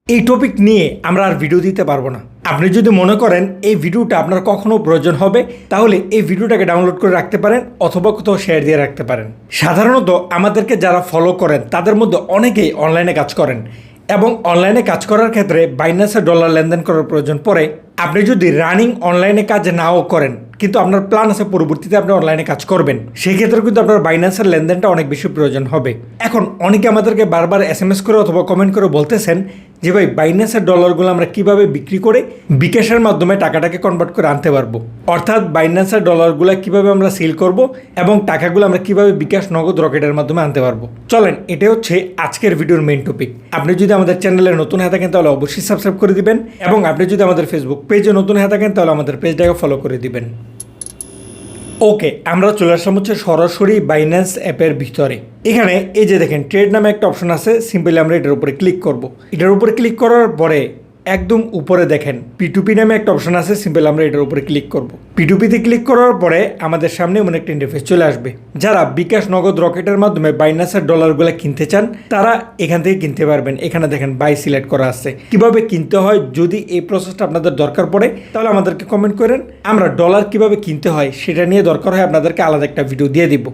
এই টপিক নিয়ে আমরা আর ভিডিও দিতে পারবো না। আপনি যদি মনে করেন এই ভিডিওটা আপনার কখনো প্রয়োজন হবে, তাহলে এই ভিডিওটাকে ডাউনলোড করে রাখতে পারেন অথবা কোথাও শেয়ার দিয়ে রাখতে পারেন। সাধারণত আমাদেরকে যারা ফলো করেন তাদের মধ্যে অনেকেই অনলাইনে কাজ করেন এবং অনলাইনে কাজ করার ক্ষেত্রে বাইন্যান্সে ডলার লেনদেন করার প্রয়োজন পড়ে। আপনি যদি রানিং অনলাইনে কাজ নাও করেন কিন্তু আপনার প্ল্যান আছে পরবর্তীতে আপনি অনলাইনে কাজ করবেন, সেই ক্ষেত্রে কিন্তু আপনার বাইন্যান্সের লেনদেনটা অনেক বেশি প্রয়োজন হবে। এখন অনেকে আমাদেরকে বারবার SMS করে অথবা কমেন্ট করে বলতেছেন যে ভাই বাইন্যান্সের ডলারগুলো আমরা কিভাবে বিক্রি করে বিকাশের মাধ্যমে টাকাটাকে কনভার্ট করে আনতে পারবো, অর্থাৎ বাইন্যান্সের ডলারগুলো কিভাবে আমরা সেল করব এবং টাকাগুলো আমরা কিভাবে বিকাশ নগদ রকেটের মাধ্যমে আনতে পারবো। চলেন, এটা হচ্ছে আজকের ভিডিওর মেইন টপিক। আপনি যদি আমাদের চ্যানেলে নতুন হয়ে থাকেন তাহলে অবশ্যই সাবস্ক্রাইব করে দিবেন এবং আপনি যদি আমাদের ফেসবুক পেজে নতুন হয়ে থাকেন তাহলে আমাদের পেজটাকে ফলো করে দিবেন। ওকে, আমরা চলে আসলাম হচ্ছে সরাসরি বাইন্যান্স অ্যাপের ভিতরে। এখানে এই যে দেখেন ট্রেড নামে একটা অপশন আছে, সিম্পলি আমরা এটার উপরে ক্লিক করব। এটার উপরে ক্লিক করার পরে একদম উপরে দেখেন P2P নামে একটা অপশন আছে, সিম্পলি আমরা এটার উপরে ক্লিক করব। P2P-তে ক্লিক করার পরে আমাদের সামনে এমন একটা ইন্টারফেস চলে আসবে। যারা বিকাশ নগদ রকেটের মাধ্যমে বাইন্যান্সের ডলারগুলো কিনতে চান তারা এখান থেকে কিনতে পারবেন। এখানে দেখেন বাই সিলেক্ট করা আছে। কিভাবে কিনতে হয়, যদি এই প্রসেসটা আপনাদের দরকার পড়ে তাহলে আমাদেরকে কমেন্ট করেন, আমরা ডলার কিভাবে কিনতে হয় সেটা নিয়ে দরকার হয় আপনাদেরকে আলাদা একটা ভিডিও দিয়ে দিব।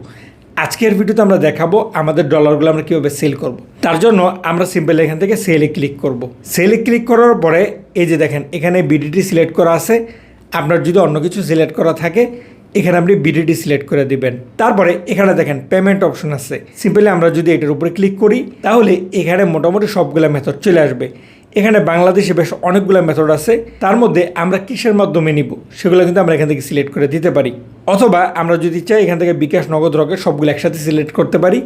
আজকের ভিডিওতে আমরা দেখাবো আমাদের ডলারগুলো আমরা কীভাবে সেল করব। তার জন্য আমরা সিম্পল এখান থেকে সেলে ক্লিক করব। সেলে ক্লিক করার পরে এই যে দেখেন এখানে BDT সিলেক্ট করা আছে। আপনার যদি অন্য কিছু সিলেক্ট করা থাকে এখানে আপনি BDT সিলেক্ট করে দিবেন। তারপরে এখানে দেখেন পেমেন্ট অপশন আছে, সিম্পলি আমরা যদি এটার উপরে ক্লিক করি তাহলে এখানে মোটামুটি সবগুলো মেথড চলে আসবে। এখানে বাংলাদেশে বেশ অনেকগুলো মেথড আছে, তার মধ্যে আমরা কিসের মাধ্যমে নিব সেগুলো কিন্তু আমরা এখান থেকে সিলেক্ট করে দিতে পারি, অথবা আমরা যদি চাই এখান থেকে বিকাশ নগদ রকেট সবগুলো একসাথে সিলেক্ট করতে পারি।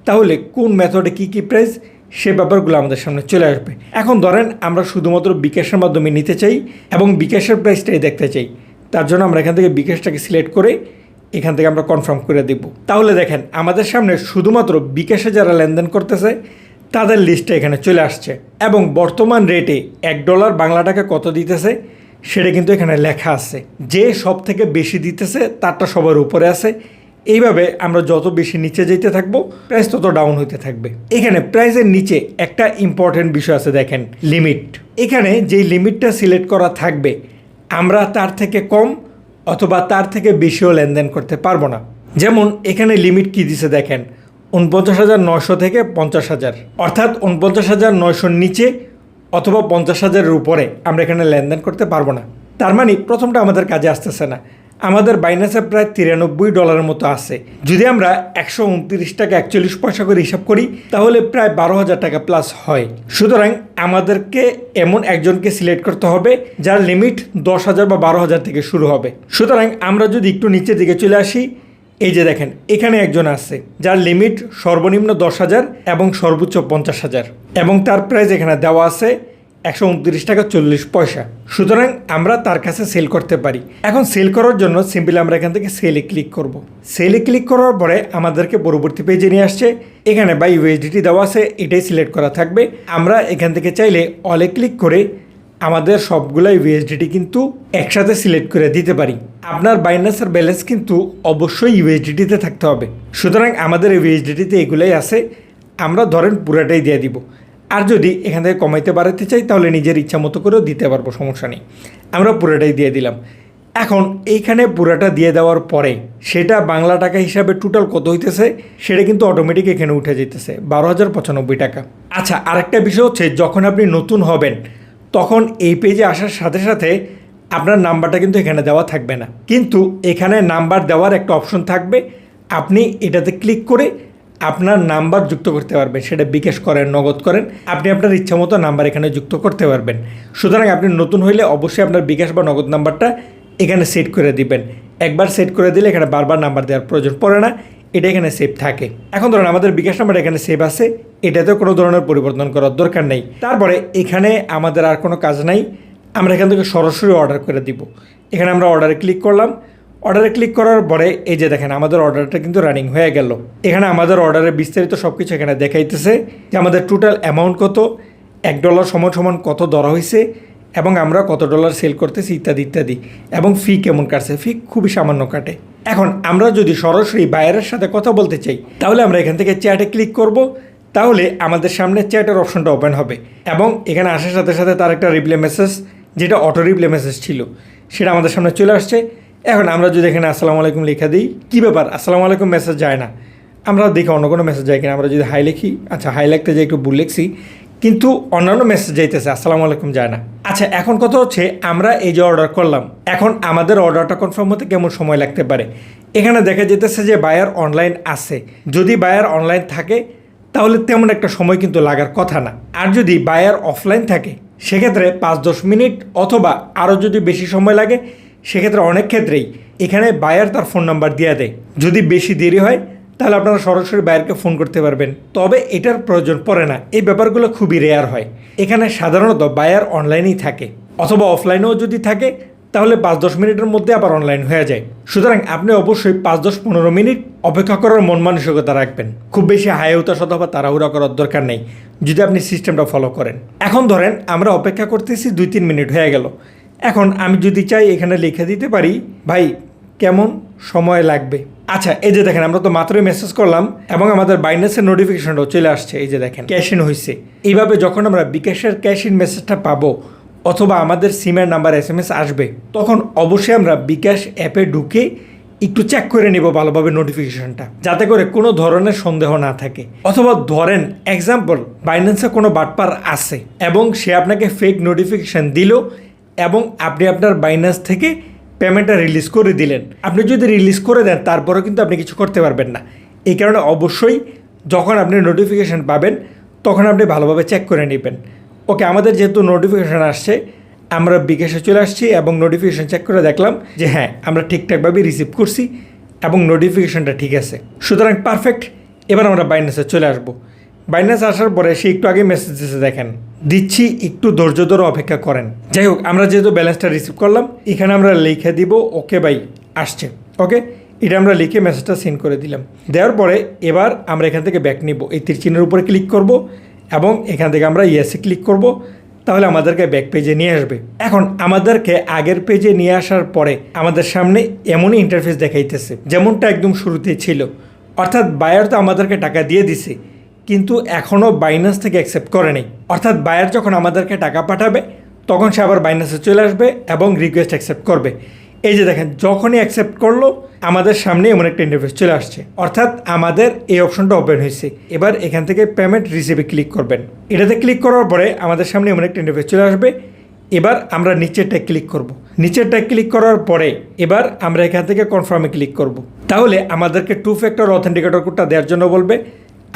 তাহলে কোন মেথডে কী প্রাইস সে ব্যাপারগুলো আমাদের সামনে চলে আসবে। এখন ধরেন আমরা শুধুমাত্র বিকাশের মাধ্যমে নিতে চাই এবং বিকাশের প্রাইসটাই দেখতে চাই, তার জন্য আমরা এখান থেকে বিকাশটাকে সিলেক্ট করে এখান থেকে আমরা কনফার্ম করে দিব। তাহলে দেখেন আমাদের সামনে শুধুমাত্র বিকাশে যারা লেনদেন করতেছে তাদের লিস্টটা এখানে চলে আসছে এবং বর্তমান রেটে $1 বাংলা টাকা কত দিতেছে সেটা কিন্তু এখানে লেখা আছে। যে সব থেকে বেশি দিতেছে তারটা সবার উপরে আছে। এইভাবে আমরা যত বেশি নিচে যেতে থাকবো প্রাইস তত ডাউন হইতে থাকবে। এখানে প্রাইসের নিচে একটা ইম্পর্টেন্ট বিষয় আছে, দেখেন লিমিট। এখানে যেই লিমিটটা সিলেক্ট করা থাকবে আমরা তার থেকে কম অথবা তার থেকে বেশিও লেনদেন করতে পারবো না। যেমন এখানে লিমিট কি দিছে দেখেন 49,900 থেকে 50,000, অর্থাৎ 49,900 নিচে অথবা 50,000-এর উপরে আমরা এখানে লেনদেন করতে পারবো না। তার মানে প্রথমটা আমাদের কাজে আসতেছে না। আমাদের বাইন্যান্সে প্রায় $93 মতো আছে। যদি আমরা 129 টাকা 41 পয়সা করে হিসাব করি তাহলে প্রায় 12,000 টাকা প্লাস হয়। সুতরাং আমাদেরকে এমন একজনকে সিলেক্ট করতে হবে যার লিমিট 10,000 বা 12,000 থেকে শুরু হবে। সুতরাং আমরা যদি একটু নিচের দিকে চলে আসি, এই যে দেখেন এখানে একজন আছে যার লিমিট সর্বনিম্ন 10,000 এবং সর্বোচ্চ 50,000 এবং তার প্রাইস এখানে দেওয়া আছে 129 টাকা 40 পয়সা। সুতরাং আমরা তার কাছে সেল করতে পারি। এখন সেল করার জন্য সিম্পলি আমরা এখান থেকে সেলে ক্লিক করব। সেলে ক্লিক করার পরে আমাদেরকে পরবর্তী পেজে নিয়ে আসছে। এখানে বাই USDT দেওয়া আছে, এটাই সিলেক্ট করা থাকবে। আমরা এখান থেকে চাইলে অলে ক্লিক করে আমাদের সবগুলাই USDT কিন্তু একসাথে সিলেক্ট করে দিতে পারি। আপনার বাইন্যান্সের ব্যালেন্স কিন্তু অবশ্যই USDT-তে থাকতে হবে। সুতরাং আমাদের USDT-তে এগুলাই আছে, আমরা ধরেন পুরাটাই দিয়ে দিব। আর যদি এখান থেকে কমাইতে বাড়াতে চাই তাহলে নিজের ইচ্ছা মতো করেও দিতে পারবো, সমস্যা নেই। আমরা পুরাটাই দিয়ে দিলাম। এখন এইখানে পুরাটা দিয়ে দেওয়ার পরে সেটা বাংলা টাকা হিসাবে টোটাল কত হইতেছে সেটা কিন্তু অটোমেটিক এখানে উঠে যেতেছে 12,095 টাকা। আচ্ছা, আরেকটা বিষয় হচ্ছে যখন আপনি নতুন হবেন তখন এই পেজে আসার সাথে সাথে আপনার নাম্বারটা কিন্তু এখানে দেওয়া থাকবে না, কিন্তু এখানে নাম্বার দেওয়ার একটা অপশন থাকবে। আপনি এটাতে ক্লিক করে আপনার নাম্বার যুক্ত করতে পারবেন, সেটা বিকাশ করেন নগদ করেন, আপনি আপনার ইচ্ছা মতো নাম্বার এখানে যুক্ত করতে পারবেন। সুতরাং আপনি নতুন হইলে অবশ্যই আপনার বিকাশ বা নগদ নাম্বারটা এখানে সেট করে দিবেন। একবার সেট করে দিলে এখানে বারবার নাম্বার দেওয়ার প্রয়োজন পড়ে না, এটা এখানে সেভ থাকে। এখন ধরুন আমাদের বিকাশ নাম্বার এখানে সেভ আছে, এটাতে কোনো ধরনের পরিবর্তন করার দরকার নেই। তারপরে এখানে আমাদের আর কোনো কাজ নাই, আমরা এখান থেকে সরাসরি অর্ডার করে দিব। এখানে আমরা অর্ডারে ক্লিক করলাম। অর্ডারে ক্লিক করার পরে এই যে দেখেন আমাদের অর্ডারটা কিন্তু রানিং হয়ে গেল। এখানে আমাদের অর্ডারের বিস্তারিত সব কিছু এখানে দেখাইতেছে যে আমাদের টোটাল অ্যামাউন্ট কত, $1 সমান কত ধরা হয়েছে এবং আমরা কত ডলার সেল করতেছি ইত্যাদি ইত্যাদি, এবং ফি কেমন কাটছে। ফি খুবই সামান্য কাটে। এখন আমরা যদি সরাসরি বায়ারের সাথে কথা বলতে চাই তাহলে আমরা এখান থেকে চ্যাটে ক্লিক করব। তাহলে আমাদের সামনে চ্যাটের অপশনটা ওপেন হবে এবং এখানে আসার সাথে সাথে তার একটা রিপ্লাই মেসেজ, যেটা অটো রিপ্লাই মেসেজ ছিল, সেটা আমাদের সামনে চলে আসছে। এখন আমরা যদি এখানে আসসালামু আলাইকুম লেখা দিই, কী ব্যাপার আসসালামু আলাইকুম মেসেজ যায় না, আমরা দেখি অন্য কোনো মেসেজ যায় কিনা। আমরা যদি হাই লিখি, আচ্ছা হাই লিখতে যাই একটু ভুল লিখছি, কিন্তু অন্যান্য মেসেজ যাইতেছে, আসসালামু আলাইকুম যায় না। আচ্ছা এখন কথা হচ্ছে, আমরা এই যে অর্ডার করলাম, এখন আমাদের অর্ডারটা কনফার্ম হতে কেমন সময় লাগতে পারে। এখানে দেখা যেতেছে যে বায়ার অনলাইন আছে। যদি বায়ার অনলাইন থাকে তাহলে তেমন একটা সময় কিন্তু লাগার কথা না। আর যদি বায়ার অফলাইন থাকে সেক্ষেত্রে 5-10 মিনিট অথবা আরও যদি বেশি সময় লাগে, সেক্ষেত্রে অনেক ক্ষেত্রেই এখানে বায়ার তার ফোন নাম্বার দিয়ে দেয়। যদি বেশি দেরি হয় তাহলে আপনারা সরাসরি বায়ারকে ফোন করতে পারবেন, তবে এটার প্রয়োজন পড়ে না। এই ব্যাপারগুলো খুবই রেয়ার হয়। এখানে সাধারণত বায়ার অনলাইনেই থাকে, অথবা অফলাইনেও যদি থাকে তাহলে 5-10 মিনিটের মধ্যে আবার অনলাইন হয়ে যায়। সুতরাং আপনি অবশ্যই 5-10-15 মিনিট অপেক্ষা করার মন মানসিকতা রাখবেন। খুব বেশি হাই হতাশ অথবা তাড়াহুড়া করার দরকার নেই যদি আপনি সিস্টেমটা ফলো করেন। এখন ধরেন আমরা অপেক্ষা করতেছি 2-3 মিনিট হয়ে গেল। এখন আমি যদি চাই এখানে লিখে দিতে পারি, ভাই কেমন সময় লাগবে। আচ্ছা এই যে দেখেন, আমরা তো মাত্রই মেসেজ করলাম এবং আমাদের বাইন্যান্সের নোটিফিকেশনটাও চলে আসছে। এই যে দেখেন ক্যাশ ইন হয়েছে। এইভাবে যখন আমরা বিকাশের ক্যাশ ইন মেসেজটা পাবো অথবা আমাদের সিমের নাম্বার SMS আসবে, তখন অবশ্যই আমরা বিকাশ অ্যাপে ঢুকে একটু চেক করে নেব ভালোভাবে নোটিফিকেশনটা, যাতে করে কোনো ধরনের সন্দেহ না থাকে। অথবা ধরেন এক্সাম্পল, বাইন্যান্সে কোনো বাটপার আছে এবং সে আপনাকে ফেক নোটিফিকেশান দিল এবং আপনি আপনার বাইন্যান্স থেকে পেমেন্টটা রিলিজ করে দিলেন। আপনি যদি রিলিজ করে দেন তারপরেও কিন্তু আপনি কিছু করতে পারবেন না। এই কারণে অবশ্যই যখন আপনি নোটিফিকেশান পাবেন তখন আপনি ভালোভাবে চেক করে নেবেন। ওকে, আমাদের যেহেতু নোটিফিকেশান আসছে, আমরা বিকাশে চলে আসছি এবং নোটিফিকেশান চেক করে দেখলাম যে হ্যাঁ আমরা ঠিকঠাকভাবে রিসিভ করছি এবং নোটিফিকেশানটা ঠিক আছে। সুতরাং পারফেক্ট। এবার আমরা বাইন্যান্সে চলে আসবো। বাইন্যান্স আসার পরে সে একটু আগে মেসেজ দিচ্ছে, দেখেন দিচ্ছি, একটু ধৈর্য ধরে অপেক্ষা করেন। যাই হোক, আমরা যেহেতু ব্যালেন্সটা রিসিভ করলাম, এখানে আমরা লিখে দিব ওকে ভাই আসছে। ওকে, এটা আমরা লিখে মেসেজটা সেন্ড করে দিলাম। দেওয়ার পরে এবার আমরা এখান থেকে ব্যাক নিব, এই তীর চিহ্নের উপরে ক্লিক করব এবং এখান থেকে আমরা ইয়েসে ক্লিক করব। তাহলে আমাদেরকে ব্যাক পেজে নিয়ে আসবে। এখন আমাদেরকে আগের পেজে নিয়ে আসার পরে আমাদের সামনে এমনই ইন্টারফেস দেখাইতেছে যেমনটা একদম শুরুতেই ছিল। অর্থাৎ বায়ার তো আমাদেরকে টাকা দিয়ে দিছে, কিন্তু এখনও বাইন্যান্স থেকে অ্যাকসেপ্ট করে নেই। অর্থাৎ বায়ার যখন আমাদেরকে টাকা পাঠাবে তখন সে আবার বাইন্যান্সে চলে আসবে এবং রিকোয়েস্ট অ্যাকসেপ্ট করবে। এই যে দেখেন, যখনই অ্যাকসেপ্ট করলো আমাদের সামনে এমন একটা ইন্টারফেস চলে আসছে। অর্থাৎ আমাদের এই অপশনটা ওপেন হয়েছে। এবার এখান থেকে পেমেন্ট রিসিভে ক্লিক করবেন। এটাতে ক্লিক করার পরে আমাদের সামনে এমন একটা ইন্টারফেস চলে আসবে। এবার আমরা নিচেরটায় ক্লিক করব। নিচেরটায় ক্লিক করার পরে এবার আমরা এখান থেকে কনফার্মে ক্লিক করব। তাহলে আমাদেরকে 2 ফ্যাক্টর অথেন্টিকেটর কোডটা দেওয়ার জন্য বলবে।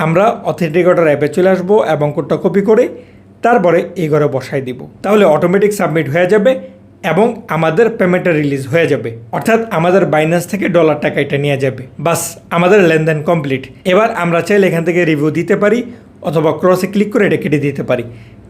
আমরা অথেন্টিকেটর অ্যাপে চলে আসবো এবং কোডটা কপি করে তারপরে এই ঘরে বসাই দিব। তাহলে অটোমেটিক সাবমিট হয়ে যাবে এবং আমাদের পেমেন্টটা রিলিজ হয়ে যাবে। অর্থাৎ আমাদের বাইন্যান্স থেকে ডলার টাকা এটা নিয়ে যাবে। বাস, আমাদের লেনদেন কমপ্লিট। এবার আমরা চাইলে এখান থেকে রিভিউ দিতে পারি অথবা ক্রসে ক্লিক করে এটা কেটে দিতে পারি।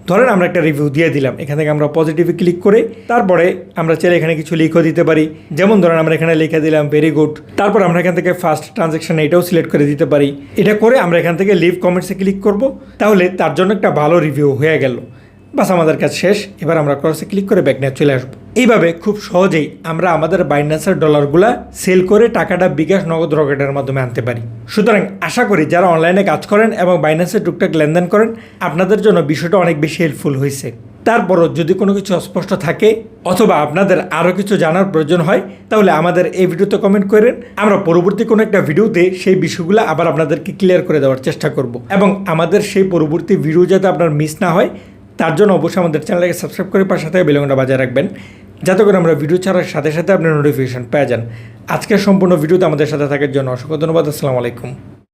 ধরেন আমরা একটা রিভিউ দিয়ে দিলাম, এখান থেকে আমরা পজিটিভে ক্লিক করে তারপরে আমরা চাইলে এখানে কিছু লিখও দিতে পারি। যেমন ধরেন আমরা এখানে লিখে দিলাম ভেরি গুড। তারপর আমরা এখান থেকে ফার্স্ট ট্রানজ্যাকশন এটাও সিলেক্ট করে দিতে পারি। এটা করে আমরা এখান থেকে লিভ কমেন্টসে ক্লিক করব। তাহলে তার জন্য একটা ভালো রিভিউ হয়ে গেল। বাস, আমাদের কাজ শেষ। এবার আমরা ক্রসে ক্লিক করে ব্যাক নিয়ে চলে আসবো। এইভাবে খুব সহজেই আমরা আমাদের বাইন্যান্সের ডলারগুলা সেল করে টাকাটা বিকাশ নগদ রকেটের মাধ্যমে আনতে পারি। সুতরাং আশা করি যারা অনলাইনে কাজ করেন এবং বাইন্যান্সে টুকটাক লেনদেন করেন, আপনাদের জন্য বিষয়টা অনেক বেশি হেল্পফুল হয়েছে। তারপরও যদি কোনো কিছু অস্পষ্ট থাকে অথবা আপনাদের আরও কিছু জানার প্রয়োজন হয় তাহলে আমাদের এই ভিডিওতে কমেন্ট করেন। আমরা পরবর্তী কোনো একটা ভিডিওতে সেই বিষয়গুলো আবার আপনাদেরকে ক্লিয়ার করে দেওয়ার চেষ্টা করব এবং আমাদের সেই পরবর্তী ভিডিও যাতে আপনার মিস না হয় তার জন্য অবশ্যই আমাদের চ্যানেলকে সাবস্ক্রাইব করে পাশে থেকে বেল আইকনটা বাজিয়ে রাখবেন, যাতে করে আমরা ভিডিও ছাড়ার সাথে সাথে আপনার নোটিফিকেশন পেয়ে যান। আজকের সম্পূর্ণ ভিডিওতে আমাদের সাথে থাকার জন্য অসংখ্য ধন্যবাদ। আসসালামু আলাইকুম।